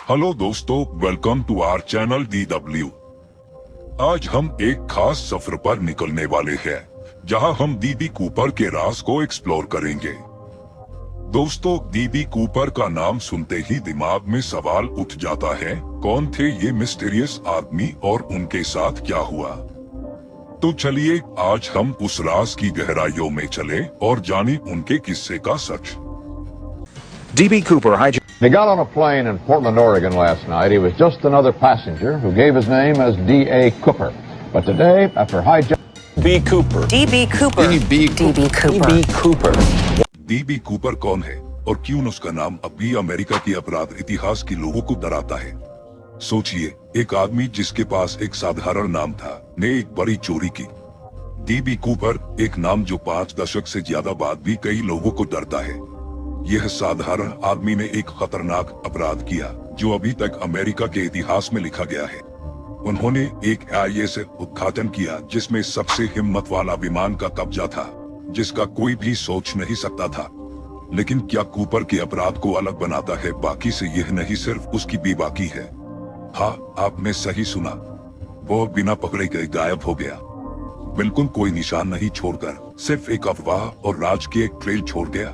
Hello दोस्तों, welcome to our channel DW। आज हम एक खास सफर पर निकलने वाले हैं, जहां हम डीबी कूपर के राज को एक्सप्लोर करेंगे। दोस्तों, डीबी कूपर का नाम सुनते ही दिमाग में सवाल उठ जाता है, कौन थे ये मिस्टीरियस आदमी और उनके साथ क्या हुआ। तो चलिए आज हम उस राज की गहराइयों में चले और जाने उनके किस्से का सच। D.B. Cooper hijacked. He got on a plane in Portland, Oregon last night. He was just another passenger who gave his name as D.A. Cooper. But today, after hijacking... B. Cooper. D.B. Cooper. D.B. D.B. Cooper. D.B. Cooper. DB Cooper कौन है और क्यों उसका नाम अब भी America के अपराध इतिहास के लोगों को डराता है। सोचिए, एक आदमी जिसके पास एक साधारण नाम था ने एक बड़ी चोरी की। डीबी कूपर, एक नाम जो 5 दशक से ज्यादा बाद भी कई लोगों को डरता है। यह साधारण आदमी ने एक खतरनाक अपराध किया जो अभी तक अमेरिका के इतिहास में लिखा गया है। उन्होंने एक ऐसे उद्घाटन किया जिसमें सबसे हिम्मत वाला विमान का कब्जा था, जिसका कोई भी सोच नहीं सकता था। लेकिन क्या कूपर के अपराध को अलग बनाता है बाकी से, यह नहीं सिर्फ उसकी बेबाकी है। हाँ, आपने सही सुना, वो बिना पकड़े गए गायब हो गया। बिल्कुल कोई निशान नहीं छोड़कर, सिर्फ एक अफवाह और राज की एक ट्रेल छोड़ गया।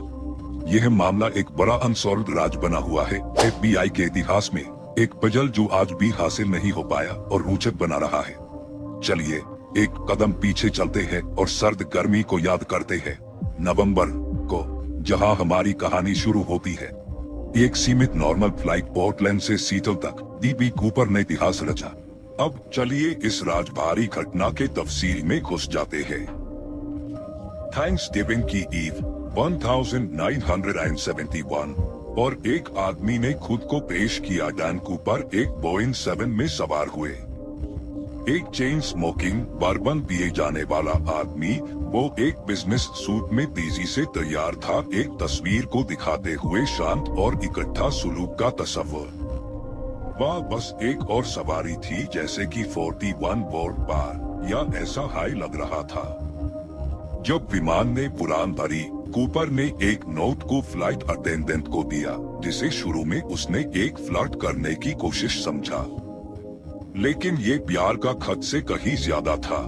यह मामला एक बड़ा अनसॉल्व्ड राज बना हुआ है FBI के इतिहास में, एक पजल जो आज भी हासिल नहीं हो पाया और रोचक बना रहा है। चलिए एक कदम पीछे चलते हैं और सर्द गर्मी को याद करते हैं, नवंबर को, जहां हमारी कहानी शुरू होती है। एक सीमित नॉर्मल फ्लाइट पोर्टलैंड से सीटल तक डीबी कूपर ने इतिहास रचा। अब चलिए इस राजभारी घटना के तफसील में घुस जाते हैं। थैंक्सगिविंग की ईव 1971 और एक आदमी ने खुद को पेश किया। डैन कूपर एक बोइंग 7 में सवार हुए। एक चेन स्मोकिंग बर्बन पिए जाने वाला आदमी, वो एक बिजनेस सूट में तेजी से तैयार था, एक तस्वीर को दिखाते हुए शांत और इकट्ठा सुलूक का तस्वर। वह बस एक और सवारी थी, जैसे कि 41 बोर्ड पार या ऐसा हाई लग रहा था। जब विमान ने उड़ान भरी, कूपर ने एक नोट को फ्लाइट अटेंडेंट को दिया, जिसे शुरू में उसने एक फ्लर्ट करने की कोशिश समझा। लेकिन ये प्यार का खत से कहीं ज्यादा था।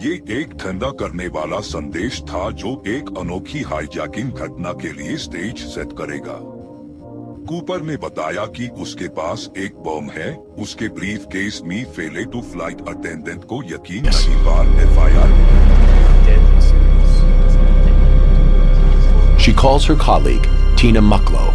ये एक ठंडा करने वाला संदेश था जो एक अनोखी हाईजैकिंग घटना के लिए स्टेज सेट करेगा। कूपर ने बताया कि उसके पास एक बम है। उसके ब्रीफ केस में फेले टू फ्लाइट अटेंडेंट को यकीन नहीं बार FIR। She calls her colleague, Tina Mucklow.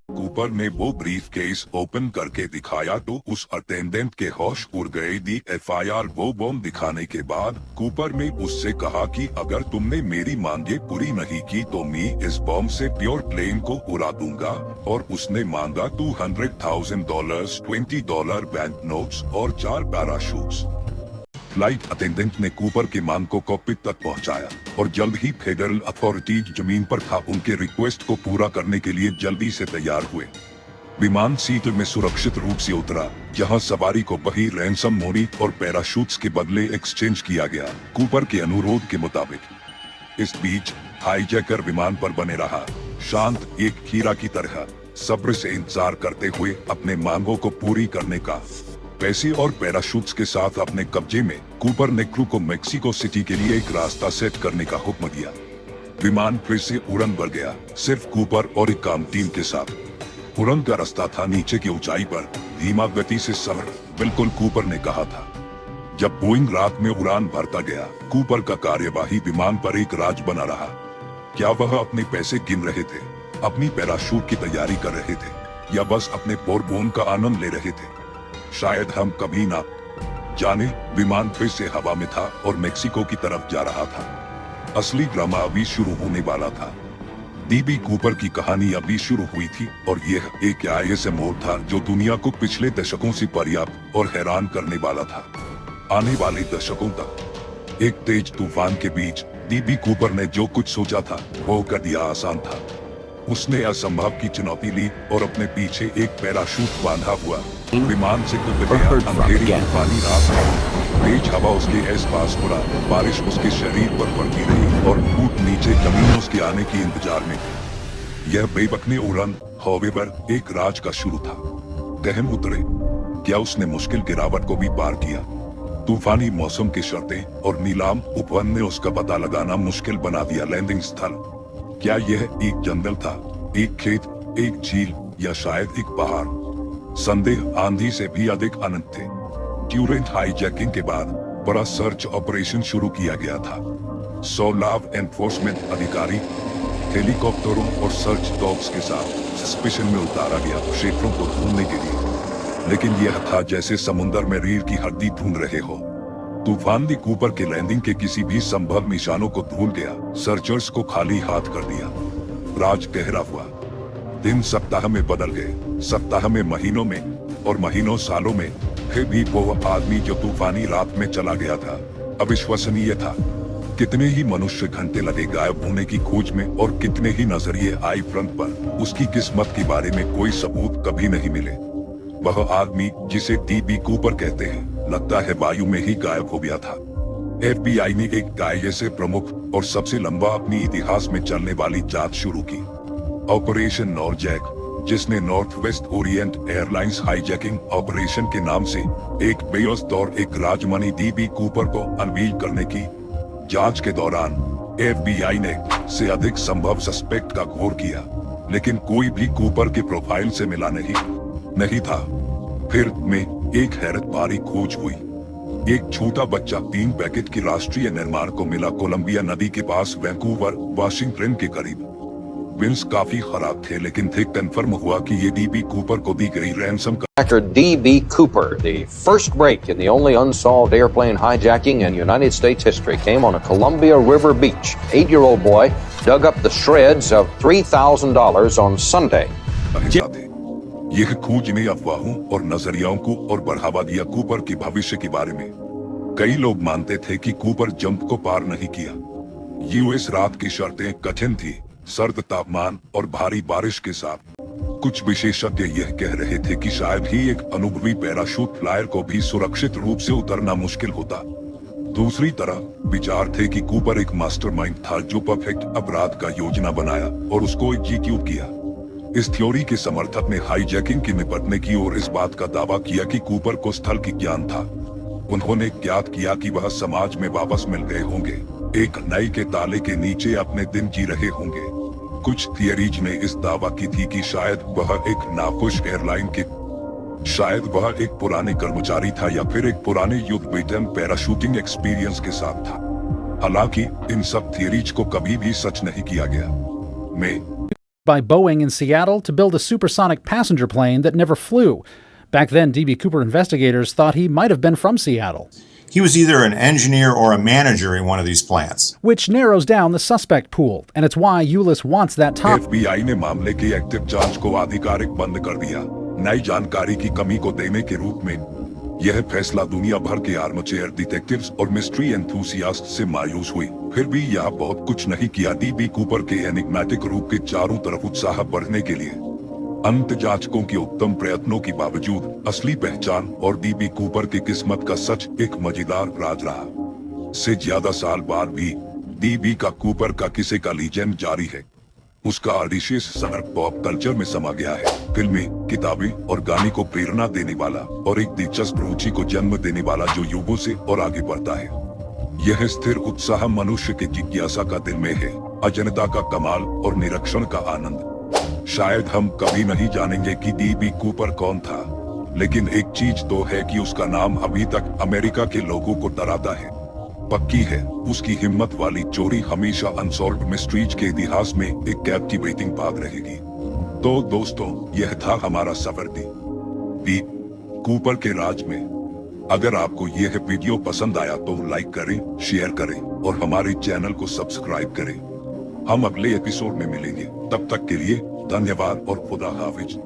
Cooper ने वो ब्रीफ केस ओपन करके दिखाया तो उस अटेंडेंट के होश उड़ गए। दी FIR वो बम दिखाने के बाद कूपर ने उससे कहा कि अगर तुमने मेरी मांगे पूरी नहीं की तो मैं इस बम से प्योर प्लेन को उड़ा दूंगा। और उसने मांगा $200,000, $20 बैंक नोट्स और 4 पैराशूट्स। फ्लाइट अटेंडेंट ने कूपर के मांग को कॉकपिट तक पहुंचाया और जल्द ही फेडरल अथॉरिटीज जमीन पर था उनके रिक्वेस्ट को पूरा करने के लिए जल्दी से तैयार हुए। विमान सीट में सुरक्षित रूप से उतरा, जहां सवारी को वही रैंसम मोनी और पैराशूट्स के बदले एक्सचेंज किया गया, कूपर के अनुरोध के मुताबिक। इस बीच हाईजैकर विमान पर बने रहा, शांत एक हीरा की तरह, सब्र से इंतजार करते हुए अपने मांगों को पूरी करने का। पैसे और पैराशूट्स के साथ अपने कब्जे में, कूपर ने क्रू को मेक्सिको सिटी के लिए एक रास्ता सेट करने का हुक्म दिया। विमान फिर से उड़न भर गया, सिर्फ कूपर और एक काम टीम के साथ। उड़न का रास्ता था नीचे की ऊंचाई पर, धीमा गति से सफर, बिल्कुल कूपर ने कहा था। जब बोइंग रात में उड़ान भरता गया, कूपर का कार्यवाही विमान पर एक राज बना रहा। क्या वह अपने पैसे गिन रहे थे, अपनी पैराशूट की तैयारी कर रहे थे, या बस अपने पोरबोन का आनंद ले रहे थे? शायद हम कभी ना जाने। विमान फिर से हवा में था और मेक्सिको की तरफ जा रहा था। असली ड्रामा अभी शुरू होने वाला था। डीबी कूपर की कहानी अभी शुरू हुई थी और यह एक ऐसा मोड़ था जो दुनिया को पिछले दशकों से पर्याप्त और हैरान करने वाला था। आने वाले दशकों तक एक तेज तूफान के बीच डीबी कूपर ने जो कुछ सोचा था वो कर दिया आसान था। उसने असंभव की चुनौती ली और अपने पीछे एक पैराशूट बांधा हुआ विमान से कूद गया। अंधेरी तूफानी रात में तेज हवा उसके आसपास उड़ा, बारिश उसके शरीर पर पड़ती रही और फूट नीचे जमीन उसके आने की इंतजार में। यह बेवकूफ उड़ान हॉवेवर एक राज का शुरू था। गहन उतरे। क्या उसने मुश्किल गिरावट को भी पार किया? तूफानी मौसम की शर्तें और नीलाम उपवन ने उसका पता लगाना मुश्किल बना दिया। लैंडिंग स्थल, क्या यह एक जंगल था, एक खेत, एक झील या शायद एक पहाड़? संदेह आंधी से भी अधिक अनंत थे। ट्यूरेंट हाईजैकिंग के बाद बड़ा सर्च ऑपरेशन शुरू किया गया था। 100 लॉ एनफोर्समेंट अधिकारी हेलीकॉप्टरों और सर्च डॉग्स के साथ सस्पेशन में उतारा गया क्षेत्रों को ढूंढने के लिए। लेकिन यह था जैसे समुद्र में रीढ़ की हड्डी ढूंढ रहे हो। तूफान दी कूपर के लैंडिंग के किसी भी संभव निशानों को भूल गया। सर्चर्स को खाली हाथ कर दिया। राज गहरा हुआ। दिन सप्ताह में बदल गए, सप्ताह में महीनों में और महीनों सालों में। फिर भी वो आदमी जो तूफानी रात में चला गया था अविश्वसनीय था। कितने ही मनुष्य घंटे लगे गायब होने की खोज में और कितने ही नजरिए आई फ्रंट पर। उसकी किस्मत के बारे में कोई सबूत कभी नहीं मिले। वह आदमी जिसे डीबी कूपर कहते हैं, लगता है वायु में ही गायब हो गया था। FBI ने एक गाय से प्रमुख और सबसे लंबा अपनी इतिहास में चलने वाली जांच शुरू की। ऑपरेशन नॉरजैक, जिसने north west Orient airlines hijacking operation के नाम से एक बेयस्त और एक राजमनी डीबी कूपर को अनवील करने की जांच के दौरान FBI ने से अधिक संभव सस्पेक्ट का घोर किया, लेकिन कोई भी कूपर के प्रोफाइल से मिला नहीं था। फिर में एक हैरत भरी खोज हुई। एक छोटा बच्चा 3 पैकेट की राष्ट्रीय निर्माण को मिला कोलंबिया नदी के पास वैंकूवर, वाशिंगटन के करीब। विंस काफी खराब थे, लेकिन थे कंफर्म हुआ कि ये डीबी कूपर को दी गई रैंसम का। Actor D.B. Cooper, the first break in the only unsolved airplane hijacking in United States history, came on a Columbia River beach. 8-year-old boy dug up the shreds of $3,000 on Sunday. यह खोज ने अफवाहों और नजरियों को और बढ़ावा दिया Cooper के भविष्य के बारे में। कई लोग मानते थे कि कूपर जंप को पार नहीं किया। यूएस रात की शर्तें कठिन थी, सर्द तापमान और भारी बारिश के साथ। कुछ विशेषज्ञ यह कह रहे थे कि शायद ही एक अनुभवी पैराशूट फ्लायर को भी सुरक्षित रूप से उतरना मुश्किल होता। दूसरी तरफ विचार थे कि कूपर एक मास्टरमाइंड था जो परफेक्ट अपराध का योजना बनाया और उसको एग्जीक्यूट किया। इस थ्योरी के समर्थक ने हाईजैकिंग के निपटने की और इस बात का दावा किया कि कूपर को स्थल की ज्ञान था। उन्होंने ज्ञात किया कि वह समाज में वापस मिल गए होंगे, एक नई के ताले के नीचे अपने दिन जी रहे होंगे। कुछ थियरीज ने इस दावा की थी कि शायद वह एक नाखुश एयरलाइन के शायद वह एक पुराने कर्मचारी था या फिर एक पुराने युद्ध वेटरन पैराशूटिंग एक्सपीरियंस के साथ था। हालांकि इन सब थियरीज को कभी भी सच नहीं किया गया। By Boeing in Seattle to build a supersonic passenger plane that never flew. Back then, D.B. Cooper investigators thought he might have been from Seattle. He was either an engineer or a manager in one of these plants. Which narrows down the suspect pool, and it's why Ulyss wants that top. FBI ने मामले की active जांच को आधिकारिक बंद कर दिया। नई जानकारी की कमी को देने के रूप में यह फैसला दुनिया भर के आर्मचेयर डिटेक्टिव्स और मिस्ट्री एंथुसियास्ट से मायूस हुई। फिर भी यह बहुत कुछ नहीं किया डीबी कूपर के एनिग्मेटिक रूप के चारों तरफ उत्साह बढ़ने के लिए। अंत जांचकों के उत्तम प्रयत्नों के बावजूद असली पहचान और डीबी कूपर की किस्मत का सच एक मजेदार राज रहा। से ज्यादा साल बाद भी डीबी का कूपर का किसे का लीजेंड जारी है। उसका ऑडिशियस सनक पॉप कल्चर में समा गया है। फिल्में, किताबें और गाने को प्रेरणा देने वाला और एक दिलचस्प रुचि को जन्म देने वाला जो युगों से और आगे बढ़ता है। यह स्थिर उत्साह मनुष्य की जिज्ञासा का दिल में है, अजनता का कमाल और निरीक्षण का आनंद। शायद हम कभी नहीं जानेंगे कि डीबी कूपर कौन था, लेकिन एक चीज तो है कि उसका नाम अभी तक अमेरिका के लोगों को डराता है। पक्की है, उसकी हिम्मत वाली चोरी हमेशा अनसॉल्व्ड मिस्ट्रीज के इतिहास में एक कैप्टिवेटिंग भाग रहेगी। तो दोस्तों, यह था हमारा सफर डी कूपर के राज में। अगर आपको यह वीडियो पसंद आया तो लाइक करें, शेयर करें और हमारे चैनल को सब्सक्राइब करें। हम अगले एपिसोड में मिलेंगे। तब तक के लिए धन्यवाद और खुदा हाफिज।